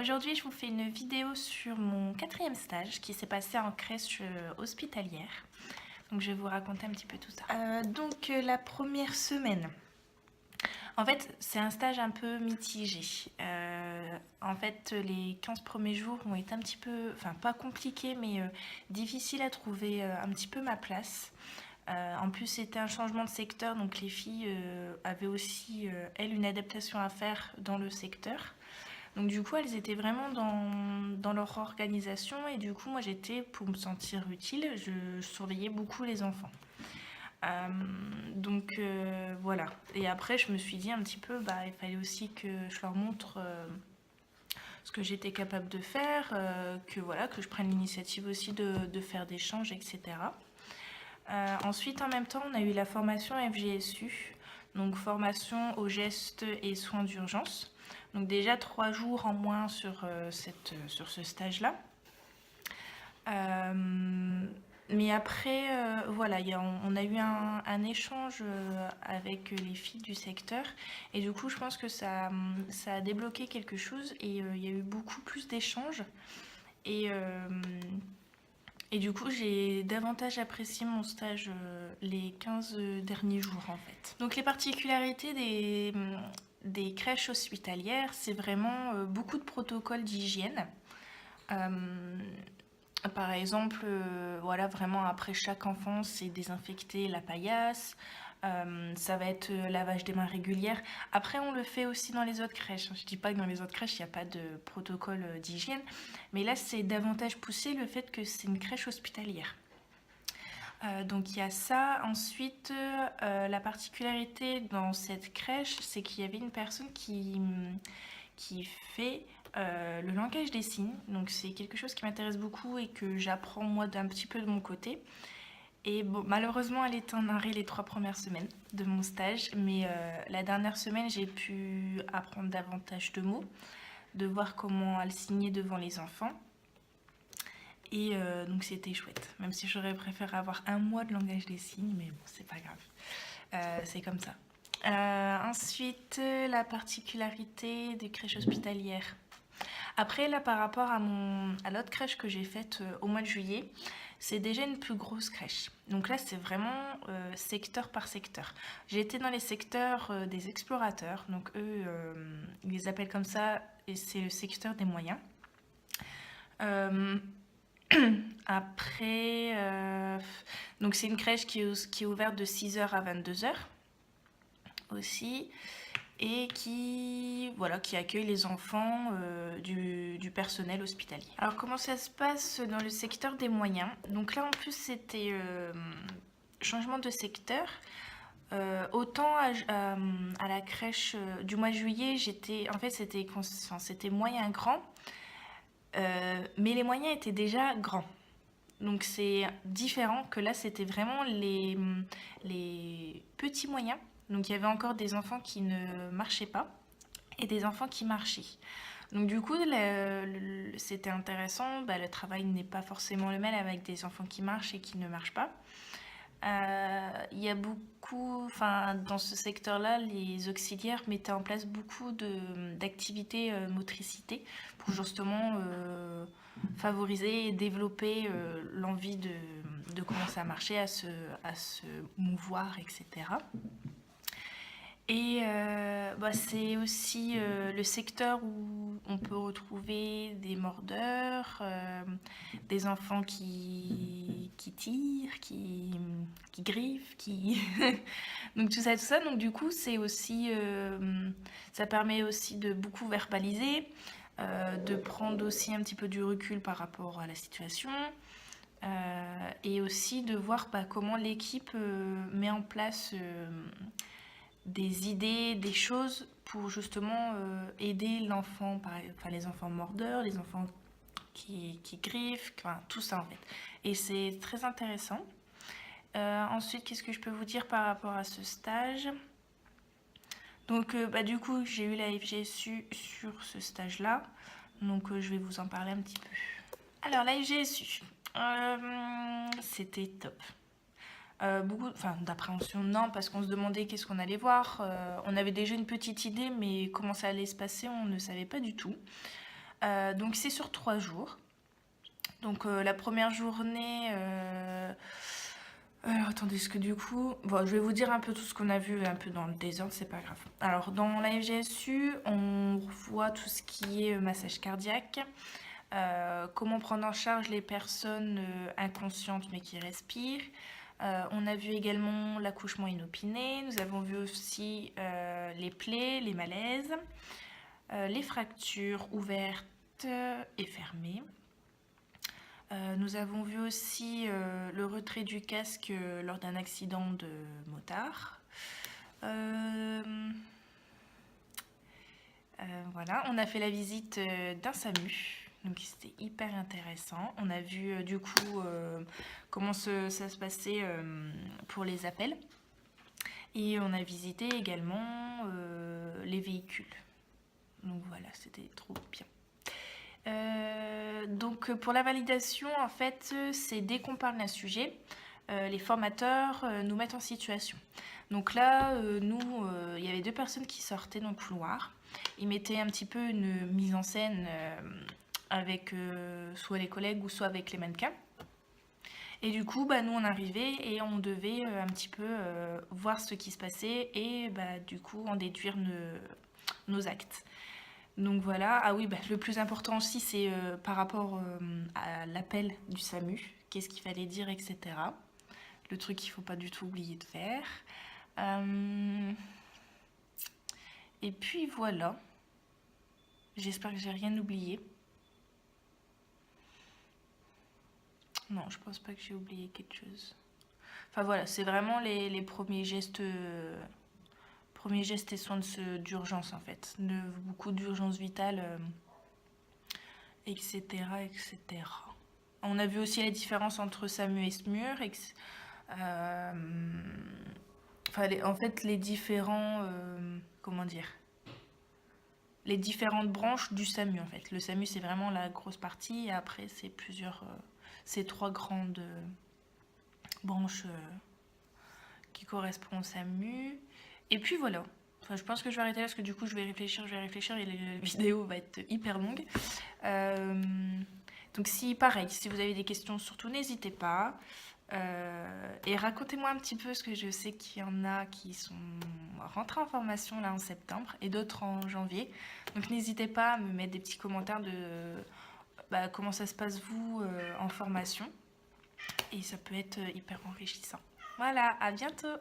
Aujourd'hui, je vous fais une vidéo sur mon 4e stage qui s'est passé en crèche hospitalière. Donc, je vais vous raconter un petit peu tout ça. La première semaine, en fait, c'est un stage un peu mitigé. Les 15 premiers jours ont été un petit peu, enfin pas compliqués, mais difficiles à trouver un petit peu ma place. En plus, c'était un changement de secteur, donc les filles avaient aussi, elles, une adaptation à faire dans le secteur. Donc du coup, elles étaient vraiment dans leur organisation et du coup, moi j'étais, pour me sentir utile, je surveillais beaucoup les enfants. Voilà. Et après, je me suis dit un petit peu, il fallait aussi que je leur montre ce que j'étais capable de faire, que je prenne l'initiative aussi de faire des échanges, etc. Ensuite, en même temps, on a eu la formation FGSU, donc formation aux gestes et soins d'urgence. Donc déjà 3 jours en moins sur ce stage-là. Mais après, on a eu un échange avec les filles du secteur. Et du coup, je pense que ça a débloqué quelque chose et il y a eu beaucoup plus d'échanges. Et du coup, j'ai davantage apprécié mon stage les 15 derniers jours en fait. Donc les particularités des crèches hospitalières, c'est vraiment beaucoup de protocoles d'hygiène. Par exemple, vraiment après chaque enfant, c'est désinfecter la paillasse. Ça va être lavage des mains régulières. Après, on le fait aussi dans les autres crèches. Je dis pas que dans les autres crèches, il n'y a pas de protocole d'hygiène. Mais là, c'est davantage poussé le fait que c'est une crèche hospitalière. Donc il y a ça. Ensuite, la particularité dans cette crèche, c'est qu'il y avait une personne qui fait le langage des signes. Donc c'est quelque chose qui m'intéresse beaucoup et que j'apprends moi d'un petit peu de mon côté. Et bon, malheureusement, elle était en arrêt les 3 premières semaines de mon stage, mais la dernière semaine, j'ai pu apprendre davantage de mots, de voir comment elle signait devant les enfants. Et donc c'était chouette, même si j'aurais préféré avoir 1 mois de langage des signes, mais bon, c'est pas grave, c'est comme ça. Ensuite, la particularité des crèches hospitalières. Après, là, par rapport à l'autre crèche que j'ai faite au mois de juillet, c'est déjà une plus grosse crèche. Donc là, c'est vraiment secteur par secteur. J'ai été dans les secteurs des explorateurs. Donc eux, ils les appellent comme ça, et c'est le secteur des moyens. Après, donc c'est une crèche qui est ouverte de 6h à 22h aussi, et qui accueille les enfants du personnel hospitalier. Alors comment ça se passe dans le secteur des moyens? Donc là en plus c'était changement de secteur. Autant à la crèche du mois de juillet, c'était moyen grand, mais les moyens étaient déjà grands. Donc c'est différent que là, c'était vraiment les petits moyens. Donc il y avait encore des enfants qui ne marchaient pas et des enfants qui marchaient. Donc du coup, c'était intéressant. Le travail n'est pas forcément le même avec des enfants qui marchent et qui ne marchent pas. Il y a beaucoup, dans ce secteur-là, les auxiliaires mettaient en place beaucoup d'activités motricité pour justement favoriser et développer l'envie de commencer à marcher, à se mouvoir, etc. Et c'est aussi le secteur où on peut retrouver des mordeurs, des enfants qui tirent, qui griffent, donc tout ça. Donc du coup, c'est aussi, ça permet aussi de beaucoup verbaliser, de prendre aussi un petit peu du recul par rapport à la situation. Et aussi de voir comment l'équipe met en place des idées, des choses pour justement aider l'enfant, les enfants mordeurs, les enfants qui griffent, tout ça en fait. Et c'est très intéressant. Ensuite, qu'est-ce que je peux vous dire par rapport à ce stage? Donc du coup, j'ai eu la FGSU sur ce stage-là. Donc je vais vous en parler un petit peu. Alors la FGSU, c'était top. Beaucoup d'appréhension, non, parce qu'on se demandait qu'est-ce qu'on allait voir. On avait déjà une petite idée, mais comment ça allait se passer, on ne savait pas du tout. Donc c'est sur 3 jours. Donc la première journée... Alors attendez, est-ce que du coup... Bon, je vais vous dire un peu tout ce qu'on a vu un peu dans le désordre, c'est pas grave. Alors dans la FGSU, on voit tout ce qui est massage cardiaque, comment prendre en charge les personnes inconscientes mais qui respirent. On a vu également l'accouchement inopiné, nous avons vu aussi les plaies, les malaises, les fractures ouvertes et fermées. Nous avons vu aussi le retrait du casque lors d'un accident de motard. Voilà, on a fait la visite d'un SAMU, donc c'était hyper intéressant. On a vu du coup comment ça se passait pour les appels. Et on a visité également les véhicules. Donc voilà, c'était trop bien. Donc pour la validation, en fait, c'est dès qu'on parle d'un sujet, les formateurs nous mettent en situation. Donc là, nous, il y avait 2 personnes qui sortaient dans le couloir. Ils mettaient un petit peu une mise en scène avec soit les collègues ou soit avec les mannequins. Et du coup, nous on arrivait et on devait un petit peu voir ce qui se passait et du coup en déduire nos actes. Donc voilà, ah oui, le plus important aussi c'est par rapport à l'appel du SAMU, qu'est-ce qu'il fallait dire, etc. Le truc qu'il ne faut pas du tout oublier de faire. Et puis voilà, j'espère que j'ai rien oublié. Non, je pense pas que j'ai oublié quelque chose. Enfin voilà, c'est vraiment les premiers gestes et soins d'urgence en fait. Beaucoup d'urgence vitale, etc., etc. On a vu aussi la différence entre SAMU et SMUR. En fait, les différents... comment dire, les différentes branches du SAMU en fait. Le SAMU c'est vraiment la grosse partie et après c'est c'est 3 grandes branches qui correspondent au SAMU. Et puis voilà. Enfin, je pense que je vais arrêter là parce que du coup je vais réfléchir et la vidéo va être hyper longue. Donc pareil, si vous avez des questions, surtout n'hésitez pas. Et racontez-moi un petit peu, parce que je sais qu'il y en a qui sont rentrés en formation là en septembre et d'autres en janvier. Donc n'hésitez pas à me mettre des petits commentaires de comment ça se passe vous en formation. Et ça peut être hyper enrichissant. Voilà, à bientôt!